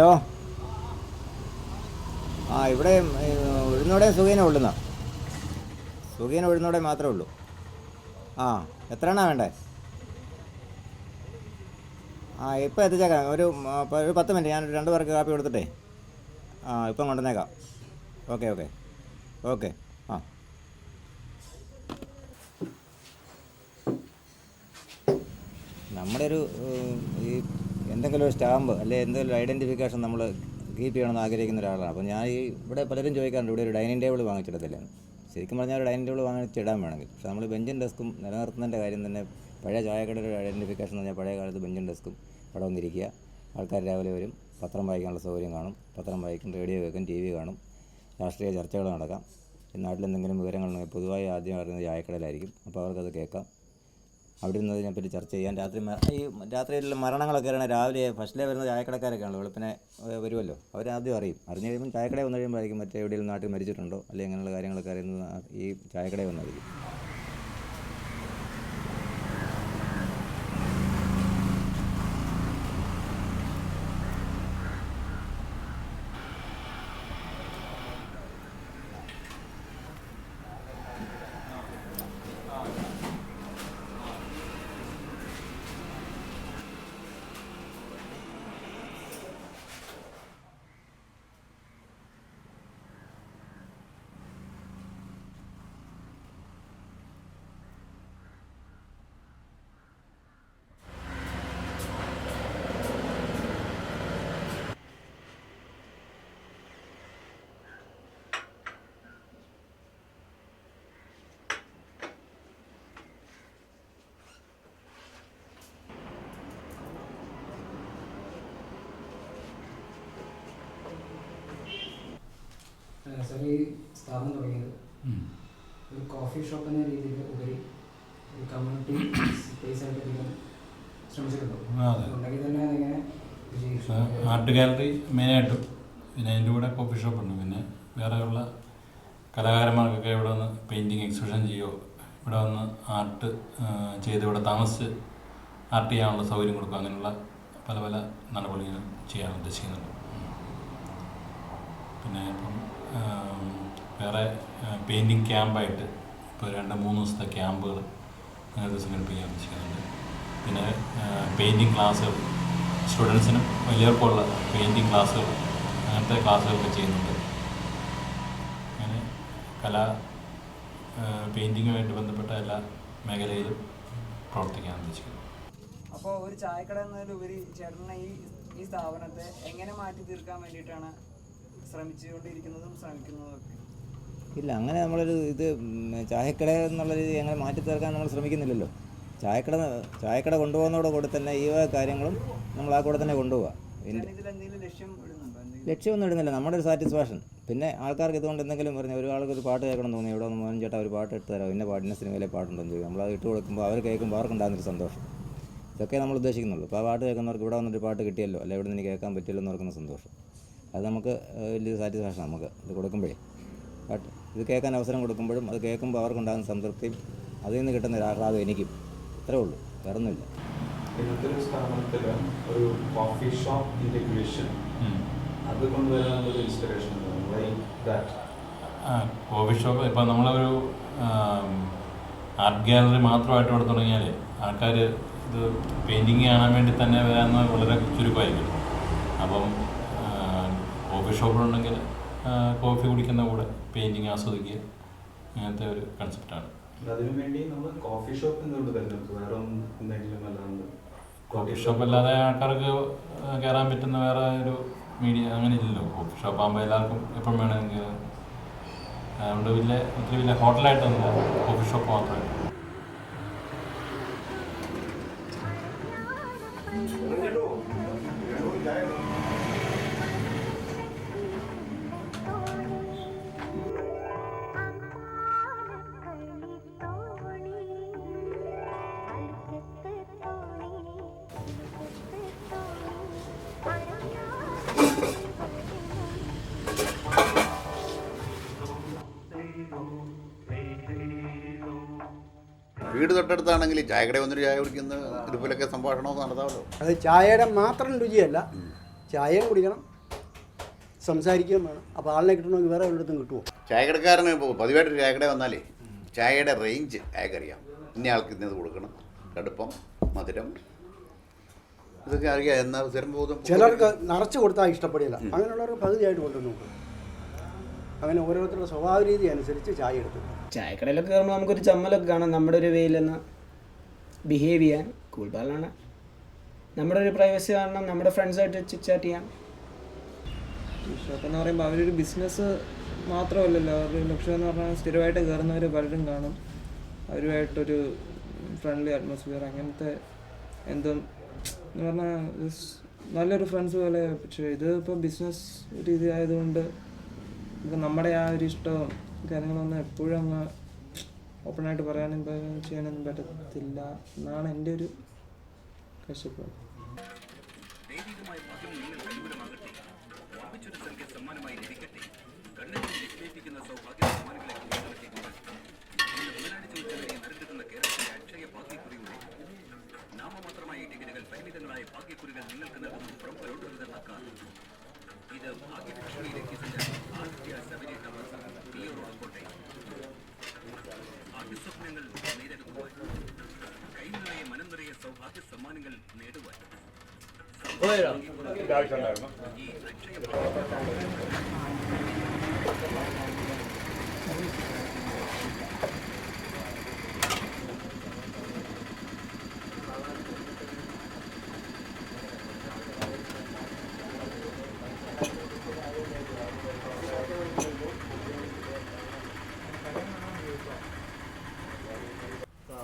Hello. ഇവിടെ ഉഴുന്നോടെയും സുഖീനും ഉള്ളുന്ന സുഖീനും ഉഴുന്നോടെയും മാത്രമേ ഉള്ളൂ. എത്ര എണ്ണ വേണ്ടേ? ഇപ്പം എത്തിച്ചേക്കാം. ഒരു 10 മിനിറ്റ്. ഞാൻ 2 പേർക്ക് കാപ്പി കൊടുത്തിട്ടേ ഇപ്പം കൊണ്ടുവന്നേക്കാം. Okay okay okay. നമ്മുടെ ഒരു ഈ എന്തെങ്കിലും ഒരു സ്റ്റാമ്പ് അല്ലെ എന്തെങ്കിലും ഐഡൻറ്റിഫിക്കേഷൻ നമ്മൾ കീപ്പ് ചെയ്യണമെന്ന് ആഗ്രഹിക്കുന്ന ഒരാളാണ്. അപ്പോൾ ഞാൻ ഇവിടെ പലരും ചോദിക്കാറുണ്ട് ഇവിടെ ഒരു ഡൈനിങ് ടേബിൾ വാങ്ങിച്ചിടത്തില്ല. ശരിക്കും പറഞ്ഞാൽ ഒരു ഡൈനിങ് ടേബിൾ വാങ്ങിച്ചിടാൻ വേണമെങ്കിൽ, പക്ഷേ നമ്മൾ ബെഞ്ചും ഡെസ്കും നിലനിർത്തുന്നതിൻ്റെ കാര്യം തന്നെ പഴയ ചായക്കടയുടെ ഐഡൻറ്റിഫിക്കേഷൻ എന്ന് പറഞ്ഞാൽ പഴയ കാലത്ത് ബെഞ്ചും ഡെസ്കും അവിടെ വന്നിരിക്കുക. ആൾക്കാർ രാവിലെ വരും, പത്രം വായിക്കാനുള്ള സൗകര്യം കാണും, പത്രം വായിക്കും, റേഡിയോ കേൾക്കും, TV കാണും, രാഷ്ട്രീയ ചർച്ചകൾ നടക്കാം. നാട്ടിലെന്തെങ്കിലും വിവരങ്ങളുണ്ടെങ്കിൽ പൊതുവായി ആദ്യം അറിയുന്നത് ചായക്കടയിലായിരിക്കും. അപ്പോൾ അവർക്കത് കേൾക്കാം. അവിടെ നിന്ന് അതിനെപ്പറ്റി ചർച്ച ചെയ്യാൻ. രാത്രിയിലുള്ള മരണങ്ങളൊക്കെ ആണെങ്കിൽ രാവിലെ ഫസ്റ്റിലേ വരുന്ന ചായക്കടക്കാരൊക്കെയാണല്ലോ, വെളുപ്പിനെ വരുമല്ലോ. അവരാദ്യം അറിയും. അറിഞ്ഞ് കഴിയുമ്പോൾ ചായക്കടയിൽ വന്നു കഴിയുമ്പോഴായിരിക്കും മറ്റേ എവിടെയെങ്കിലും നാട്ടിൽ മരിച്ചിട്ടുണ്ടോ അല്ലെങ്കിൽ അങ്ങനെയുള്ള കാര്യങ്ങളൊക്കെ അറിയുന്നത് ഈ ചായക്കടയിൽ വന്നായിരിക്കും. സാർ, ഈ സ്ഥാപനം തുടങ്ങിയത് ഒരു കോഫി ഷോപ്പ് എന്ന രീതിയിൽ ഉപരി ഒരു കമ്മ്യൂണിറ്റി സ്പേസ് ആയിട്ട് എടുക്കാൻ ശ്രമിച്ചിട്ടുണ്ടോ? ഉണ്ടെങ്കിൽ തന്നെ അതെങ്ങനെ വിജയിച്ചു? ആർട്ട് ഗാലറി മെയിനായിട്ടും, പിന്നെ അതിൻ്റെ കൂടെ കോഫി ഷോപ്പുണ്ട്. പിന്നെ വേറെയുള്ള കലാകാരന്മാർക്കൊക്കെ ഇവിടെ വന്ന് പെയിൻറ്റിങ് എക്സിബിഷൻ ചെയ്യുമോ, ഇവിടെ വന്ന് ആർട്ട് ചെയ്ത് ഇവിടെ താമസിച്ച് ആർട്ട് ചെയ്യാനുള്ള സൗകര്യം കൊടുക്കുക, അങ്ങനെയുള്ള പല പല നടപടികൾ ചെയ്യാൻ ഉദ്ദേശിക്കുന്നുണ്ട്. പിന്നെ ഇപ്പം വേറെ പെയിൻറ്റിങ് ക്യാമ്പായിട്ട് ഇപ്പോൾ 2-3 ദിവസത്തെ ക്യാമ്പുകൾ അങ്ങനത്തെ സംഘടിപ്പിക്കാൻ ഉദ്ദേശിക്കുന്നുണ്ട്. പിന്നെ പെയിൻറ്റിങ് ക്ലാസ്സുകൾ സ്റ്റുഡൻസിനും വലിയവർക്കുള്ള പെയിൻറ്റിങ് ക്ലാസ്സുകൾ, അങ്ങനത്തെ ക്ലാസ്സുകളൊക്കെ ചെയ്യുന്നുണ്ട്. അങ്ങനെ പെയിൻറ്റിങ്ങുമായിട്ട് ബന്ധപ്പെട്ട എല്ലാ മേഖലയിലും പ്രവർത്തിക്കാൻ ഉദ്ദേശിക്കുന്നു. അപ്പോൾ ഒരു ചായക്കട എന്നതിലുപരി ചേട്ടനെ ഈ സ്ഥാപനത്തെ എങ്ങനെ മാറ്റി തീർക്കാൻ വേണ്ടിയിട്ടാണ് ശ്രമിക്കുന്നതും ഒക്കെ? ഇല്ല, അങ്ങനെ നമ്മളൊരു ചായക്കട എന്നുള്ള രീതി അങ്ങനെ മാറ്റി തീർക്കാൻ നമ്മൾ ശ്രമിക്കുന്നില്ലല്ലോ. ചായക്കട കൊണ്ടുപോകുന്നതോടുകൂടി തന്നെ ഈ കാര്യങ്ങളും നമ്മൾ ആ കൂടെ തന്നെ കൊണ്ടുപോവുക. ലക്ഷ്യമൊന്നും ഇടുന്നില്ല, നമ്മുടെ ഒരു സാറ്റിസ്ഫാക്ഷൻ. പിന്നെ ആൾക്കാർക്ക് ഇതുകൊണ്ട് എന്തെങ്കിലും പറഞ്ഞാൽ ഒരാൾക്ക് ഒരു പാട്ട് കേൾക്കണം തോന്നി, ഇവിടെ വന്ന് മോഹൻ ചേട്ടാ ഒരു പാട്ട് ഇട്ട് തരാം, ഇന്ന സിനിമയിലെ പാട്ടുണ്ടെന്ന് ചോദിക്കും. നമ്മളത് ഇട്ട് കൊടുക്കുമ്പോൾ അവർ കേൾക്കുമ്പോൾ അവർക്കുണ്ടാകുന്നൊരു സന്തോഷം. ഇതൊക്കെ നമ്മൾ ഉദ്ദേശിക്കുന്നുള്ളൂ. അപ്പോൾ ആ പാട്ട് കേൾക്കുന്നവർക്ക് ഇവിടെ വന്നൊരു പാട്ട് കിട്ടിയല്ലോ, അല്ലെ ഇവിടെ നിന്ന് കേൾക്കാൻ പറ്റിയല്ലോ എന്ന് ഓർക്കുന്ന സന്തോഷം. അത് നമുക്ക് വലിയ സാറ്റിസ്ഫാക്ഷൻ നമുക്ക് ഇത് കൊടുക്കുമ്പോഴേ. ബട്ട് ഇത് കേൾക്കാൻ അവസരം കൊടുക്കുമ്പോഴും അത് കേൾക്കുമ്പോൾ അവർക്കുണ്ടാകുന്ന സംതൃപ്തിയും അതിൽ നിന്ന് കിട്ടുന്ന ഒരു ആഹ്ലാദം എനിക്കും. ഇത്രേ ഉള്ളൂ, വേറൊന്നുമില്ല. ഇന്നത്തെ ഒരു സ്ഥാപനത്തിൽ ഒരു കോഫി ഷോപ്പ് ഇൻ്റഗ്രേഷൻ അത് കൊണ്ടുവരാനുള്ള ഇൻസ്പിറേഷൻ കോഫി ഷോപ്പ് ഇപ്പം നമ്മളൊരു ആർട്ട് ഗാലറി മാത്രമായിട്ട് ഇവിടെ തുടങ്ങിയാൽ ആൾക്കാർ ഇത് പെയിൻറ്റിങ് കാണാൻ വേണ്ടി തന്നെ വരാമെന്ന് വളരെ ചുരുക്കമായിരിക്കും. അപ്പം കോഫി ഷോപ്പിലുണ്ടെങ്കിൽ കോഫി കുടിക്കുന്ന കൂടെ പെയിൻറ്റിങ് ആസ്വദിക്കുക, അങ്ങനത്തെ ഒരു കൺസെപ്റ്റാണ്. അതിനു വേണ്ടി നമ്മൾ കോഫി ഷോപ്പ് എന്തുകൊണ്ട് തിരഞ്ഞെടുത്തു? വേറെ എന്തെങ്കിലും അല്ലാണ്ട് കോഫി ഷോപ്പ് അല്ലാതെ ആൾക്കാർക്ക് കയറാൻ പറ്റുന്ന വേറെ ഒരു മീഡിയ അങ്ങനെ ഇല്ലല്ലോ. കോഫി ഷോപ്പ് ആകുമ്പോൾ എല്ലാവർക്കും എപ്പം വേണമെങ്കിൽ, അതുകൊണ്ട് ഒത്തിരി വലിയ ഹോട്ടലായിട്ടൊന്നുമില്ല, കോഫി ഷോപ്പ് മാത്രമായിട്ട്. വീട് തൊട്ടടുത്താണെങ്കിൽ ചായക്കടയിൽ വന്നൊരു ചായ കുടിക്കുന്ന ഇതുപോലൊക്കെ സംഭാഷണമൊക്കെ നടത്താമല്ലോ. അത് ചായയുടെ മാത്രം രുചിയല്ല, ചായയും കുടിക്കണം, സംസാരിക്കുകയും വേണം. അപ്പോൾ ആളിനെ കിട്ടണമെങ്കിൽ വേറെ എവിടെത്തും കിട്ടുമോ? ചായക്കടക്കാരന് ഇപ്പോൾ പതിവായിട്ടൊരു ചായക്കട വന്നാലേ ചായയുടെ റേഞ്ച് അയാൾക്കറിയാം. ഇന്ന ആൾക്ക് ഇന്നത് കൊടുക്കണം, കടുപ്പം, മധുരം, ഇതൊക്കെ അറിയാം. എന്നാൽ സ്ഥിരബോധം ചിലർക്ക് നിറച്ച് കൊടുത്താൽ ഇഷ്ടപ്പെടില്ല. അങ്ങനെയുള്ളവർക്ക് പകുതിയായിട്ട് കൊണ്ടുവന്ന് നോക്കും. അങ്ങനെ ഓരോരുത്തരുടെ സ്വഭാവ രീതി അനുസരിച്ച് ചായ എടുത്തു. ചായക്കടയിലൊക്കെ കയറുമ്പോൾ നമുക്കൊരു ചമ്മലൊക്കെ കാണാം. നമ്മുടെ ഒരു വേയിലെന്ന് ബിഹേവ് ചെയ്യാൻ കൂൾ ബാലാണ്. നമ്മുടെ ഒരു പ്രൈവസി കാണണം, നമ്മുടെ ഫ്രണ്ട്സായിട്ട് ചിറ്റ് ചെയ്യാം. ഷോപ്പ് എന്ന് പറയുമ്പോൾ അവരൊരു ബിസിനസ് മാത്രമല്ലല്ലോ. അവരുടെ ലക്ഷ്യം എന്ന് പറഞ്ഞാൽ സ്ഥിരമായിട്ട് കയറുന്നവർ പലരും കാണും. അവരുമായിട്ടൊരു ഫ്രണ്ട്ലി അറ്റ്മോസ്ഫിയർ, അങ്ങനത്തെ എന്തും എന്ന് പറഞ്ഞാൽ നല്ലൊരു ഫ്രണ്ട്സ് പോലെ. പക്ഷേ ഇത് ഇപ്പോൾ ബിസിനസ് രീതി ആയതുകൊണ്ട് ഇപ്പം നമ്മുടെ ആ ഒരു ഇഷ്ടവും കാര്യങ്ങളൊന്നും എപ്പോഴും അങ്ങ് ഓപ്പണായിട്ട് പറയാനും ചെയ്യാനൊന്നും പറ്റത്തില്ല എന്നാണ് എൻ്റെ ഒരു കാഴ്ചപ്പാട്.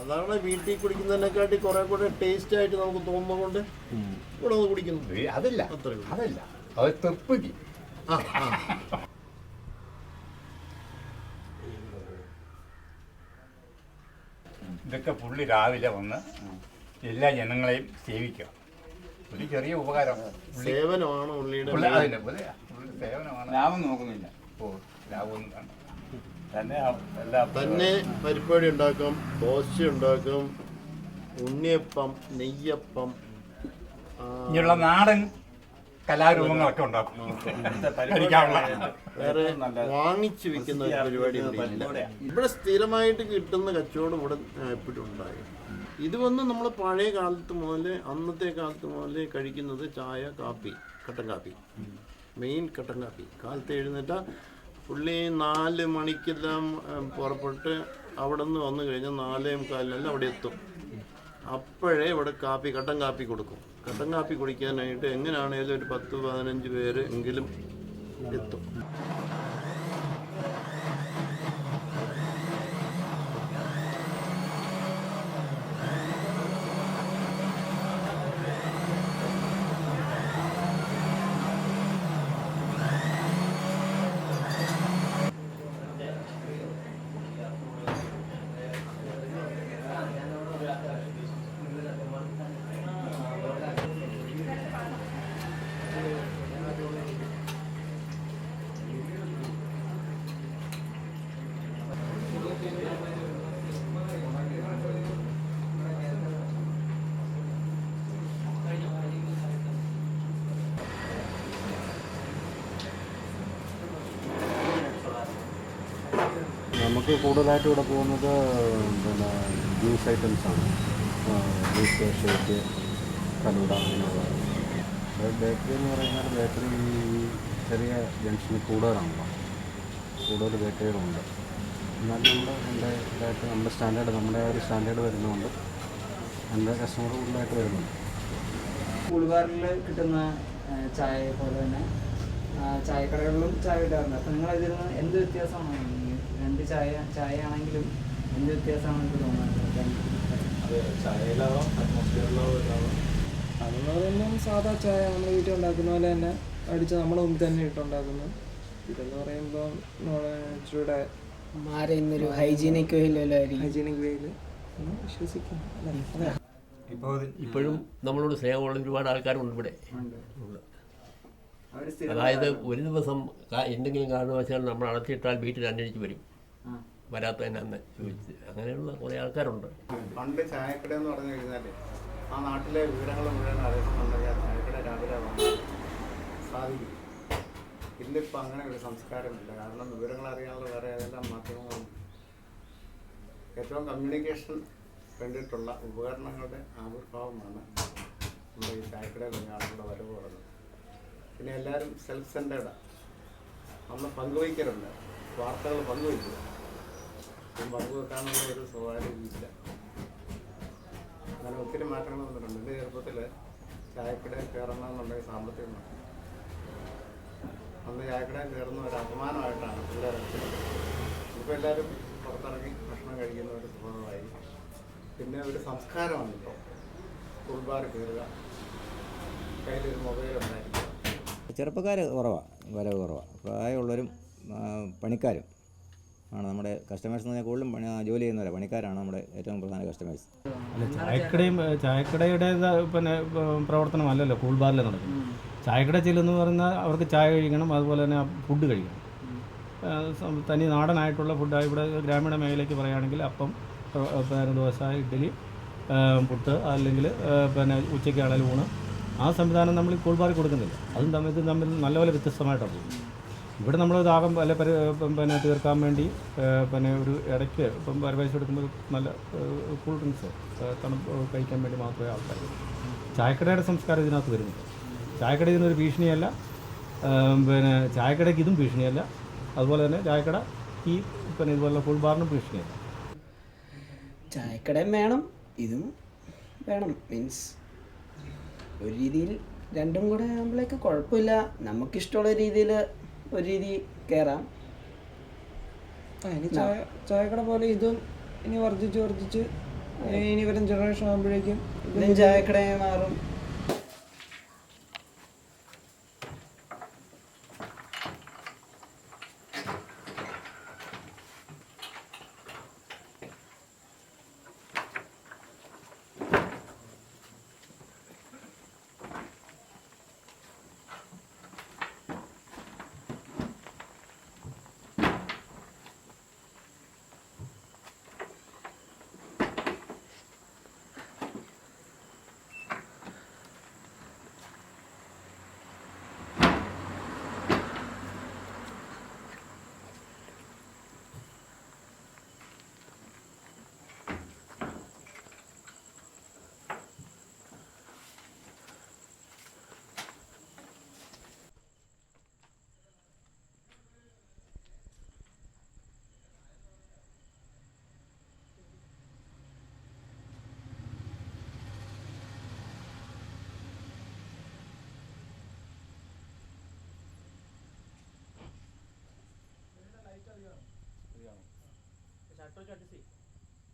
സാധാരണ വീട്ടിൽ കുടിക്കുന്നതിനെക്കാട്ടി കുറെ കൂടെ ടേസ്റ്റ് ആയിട്ട് നമുക്ക് തോന്നുമ്പോൾ കൊണ്ട് ഇവിടെ ഒന്ന് കുടിക്കുന്നു. അതല്ല, അത് തെപ്പിക്ക്. ഇതൊക്കെ പുള്ളി രാവിലെ വന്ന് എല്ലാ ജനങ്ങളെയും സേവിക്കുക. ഒരു ചെറിയ ഉപകാരം. സേവനമാണ് പുള്ളിയുടെ സേവനമാണ്. ലാഭം നോക്കുന്നില്ല. ലാഭമൊന്നും കാണും. തന്നെ പരിപ്പാടി ഉണ്ടാക്കും, ദോശ ഉണ്ടാക്കും, ഉണ്ണിയപ്പം, നെയ്യപ്പം, ഇങ്ങനെയുള്ള നാടൻ കലാരൂപങ്ങളൊക്കെ ഉണ്ടാക്കും. വേറെ വാങ്ങിച്ചു വിൽക്കുന്ന ഒരു പരിപാടി ഇവിടെ സ്ഥിരമായിട്ട് കിട്ടുന്ന കച്ചവടം ഇവിടെ എപ്പോഴും ഉണ്ടായി. ഇത് വന്ന് നമ്മൾ പഴയ കാലത്ത് മുതൽ അന്നത്തെ കാലത്ത് മുതൽ കഴിക്കുന്നത് ചായ, കാപ്പി, കട്ടൻ കാപ്പി, മെയിൻ കട്ടൻ കാപ്പി. കാലത്ത് എഴുന്നേറ്റാൽ പുള്ളി 4 മണിക്കെല്ലാം പുറപ്പെട്ട് അവിടെ നിന്ന് വന്നു കഴിഞ്ഞാൽ 4:45 അവിടെ എത്തും. അപ്പോഴേ ഇവിടെ കാപ്പി, കട്ടൻ കാപ്പി കൊടുക്കും. കട്ടൻ കാപ്പി കുടിക്കാനായിട്ട് എങ്ങനെയാണേലും ഒരു 10-15 പേര് എങ്കിലും എത്തും. നമുക്ക് കൂടുതലായിട്ട് ഇവിടെ പോകുന്നത് പിന്നെ ജ്യൂസ് ഐറ്റംസാണ്. ജ്യൂസ്, ഷേക്ക്, ഫലൂഡ, അങ്ങനെയുള്ള. ബേക്കറി എന്ന് പറയുന്നത് ബേക്കറി ഈ ചെറിയ ജംഗ്ഷനിൽ കൂടുതലാണല്ലോ. കൂടുതൽ ബേക്കറികളുണ്ട്. എന്നാലും നമ്മുടെ ഇതായിട്ട് നമ്മുടെ ഒരു സ്റ്റാൻഡേർഡ് വരുന്നതുകൊണ്ട് എൻ്റെ കസ്റ്റമർ കൂടുതലായിട്ട് വരുന്നുണ്ട്. കൂൾബാറിൽ കിട്ടുന്ന ചായ പോലെ തന്നെ ചായക്കടകളിലും ചായ കിട്ടാറുണ്ട്. അപ്പം നിങ്ങൾ ഇതിൽ നിന്ന് എന്ത് വ്യത്യാസമാണ്? രണ്ട് ചായ ആണെങ്കിലും എന്ത് വ്യത്യാസമാണ് എനിക്ക് തോന്നുന്നത്? അതെന്ന് പറയുമ്പം സാധാ ചായ നമ്മൾ വീട്ടിൽ ഉണ്ടാക്കുന്ന പോലെ തന്നെ അടിച്ച് നമ്മുടെ മുമ്പിൽ തന്നെ ഇട്ടുണ്ടാക്കുന്നു. ഇതെന്ന് പറയുമ്പം ഇച്ചിരൂടെ ഇന്നൊരു ഹൈജീനിക് ഹൈജീനിക് വേയിൽ വിശ്വസിക്കാം. ഇപ്പോഴും നമ്മളോട് സ്നേഹമുള്ള ഒരുപാട് ആൾക്കാരുണ്ട് ഇവിടെ. അതായത് ഒരു ദിവസം എന്തെങ്കിലും കാരണവശാൽ നമ്മൾ അടച്ചിട്ടാൽ വീട്ടിൽ അന്വേഷിച്ച് വരും. വരാത്തതിന് അന്ന് ചോദിച്ച് അങ്ങനെയുള്ള കുറേ ആൾക്കാരുണ്ട്. പണ്ട് ചായക്കട എന്ന് പറഞ്ഞു കഴിഞ്ഞാൽ ആ നാട്ടിലെ വിവരങ്ങൾ മുഴുവൻ അറിയുന്നുണ്ടെങ്കിൽ ആ ചായക്കട രാവിലെ വന്നാൽ സാധിക്കും. ഇന്നിപ്പോൾ അങ്ങനെ ഒരു സംസ്കാരമില്ല. കാരണം വിവരങ്ങൾ അറിയാനുള്ള വേറെ ഏതെല്ലാം മാധ്യമങ്ങളും ഏറ്റവും കമ്മ്യൂണിക്കേഷൻ വേണ്ടിയിട്ടുള്ള ഉപകരണങ്ങളുടെ ആവിർഭാവമാണ് നമ്മുടെ ഈ ചായക്കടയിലുള്ള ആളുകളുടെ വരവ് പറയുന്നത്. പിന്നെ എല്ലാവരും സെൽഫ് സെൻറ്റേർഡ്, നമ്മൾ പങ്കുവയ്ക്കലുണ്ട്, വാർത്തകൾ പങ്കുവയ്ക്കുക. പങ്കുവെക്കാനുള്ള ഒരു സ്വകാര്യതയില്ല. അങ്ങനെ ഒത്തിരി മാറ്റങ്ങൾ വന്നിട്ടുണ്ട്. എൻ്റെ ചെറുപ്പത്തിൽ ചായക്കടയിൽ കയറണമെന്നുണ്ടെങ്കിൽ സാമ്പത്തികം അന്ന് ചായക്കടയിൽ കയറുന്ന ഒരു അപമാനമായിട്ടാണ് പിള്ളേരൊക്കെ. ഇപ്പോൾ എല്ലാവരും പുറത്തിറങ്ങി ഭക്ഷണം കഴിക്കുന്ന ഒരു സ്വഭാവമായി. പിന്നെ ഒരു സംസ്കാരമാണ് ഇപ്പോൾ. ഫുൾബാർ കയറുക, കയ്യിലൊരു മൊബൈൽ ഉണ്ടായിരിക്കുക. ചെറുപ്പക്കാർ കുറവാണ്, വരവ് കുറവാണ്. പ്രായമുള്ളവരും പണിക്കാരും ആണ് നമ്മുടെ കസ്റ്റമേഴ്സ് എന്ന് പറഞ്ഞാൽ. കൂടുതലും ജോലി ചെയ്യുന്നവരാണ്, പണിക്കാരാണ് നമ്മുടെ ഏറ്റവും പ്രധാന കസ്റ്റമേഴ്സ്. അല്ല, ചായക്കടയുടെ പിന്നെ പ്രവർത്തനമല്ലല്ലോ കൂൾ ബാറിൽ നടക്കുന്നത്. ചായക്കട ചെല്ലുന്നു പറഞ്ഞാൽ അവർക്ക് ചായ കഴിക്കണം, അതുപോലെ തന്നെ ഫുഡ് കഴിക്കണം. തനി നാടനായിട്ടുള്ള ഫുഡ്. ഇവിടെ ഗ്രാമീണ മേഖലയ്ക്ക് പറയുകയാണെങ്കിൽ അപ്പം, പിന്നെ ദോശ, ഇഡ്ഡലി, പുട്ട്, അല്ലെങ്കിൽ പിന്നെ ഉച്ചയ്ക്കാണെങ്കിൽ ഊണ്. ആ സംവിധാനം നമ്മൾ കൂൾ ബാറിൽ കൊടുക്കുന്നില്ല. ഇത് തമ്മിൽ നല്ലപോലെ വ്യത്യസ്തമായിട്ടാണ് പോകുന്നത്. ഇവിടെ നമ്മൾ ദാഹം അല്ലെ പിന്നെ തീർക്കാൻ വേണ്ടി പിന്നെ ഒരു ഇടയ്ക്ക് ഇപ്പം പരവേശം എടുക്കുമ്പോൾ നല്ല കൂൾ ഡ്രിങ്ക്സോ തണുപ്പ് കഴിക്കാൻ വേണ്ടി മാത്രമേ ആൾക്കാർ. ചായക്കടയുടെ സംസ്കാരം ഇതിനകത്ത് വരുന്നില്ല. ചായക്കട ഇതിനൊരു ഭീഷണിയല്ല, പിന്നെ ചായക്കടയ്ക്ക് ഇതും ഭീഷണിയല്ല. അതുപോലെ തന്നെ ചായക്കട ഈ പിന്നെ ഇതുപോലുള്ള ഫുൾ ബാറിനും ഭീഷണിയല്ല. ചായക്കടയും വേണം, ഇതും വേണം. മീൻസ് ഒരു രീതിയിൽ രണ്ടും കൂടെ ആകുമ്പോഴേക്ക് കുഴപ്പമില്ല. നമുക്കിഷ്ടമുള്ള രീതിയിൽ ഒരു രീതി കയറാം. ഇനി ചായക്കട പോലെ ഇതും ഇനി വർദ്ധിച്ച് ഇനി വരും ജനറേഷൻ ആകുമ്പോഴേക്കും ഇതും ചായക്കടയെ മാറും.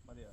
മതിയാ.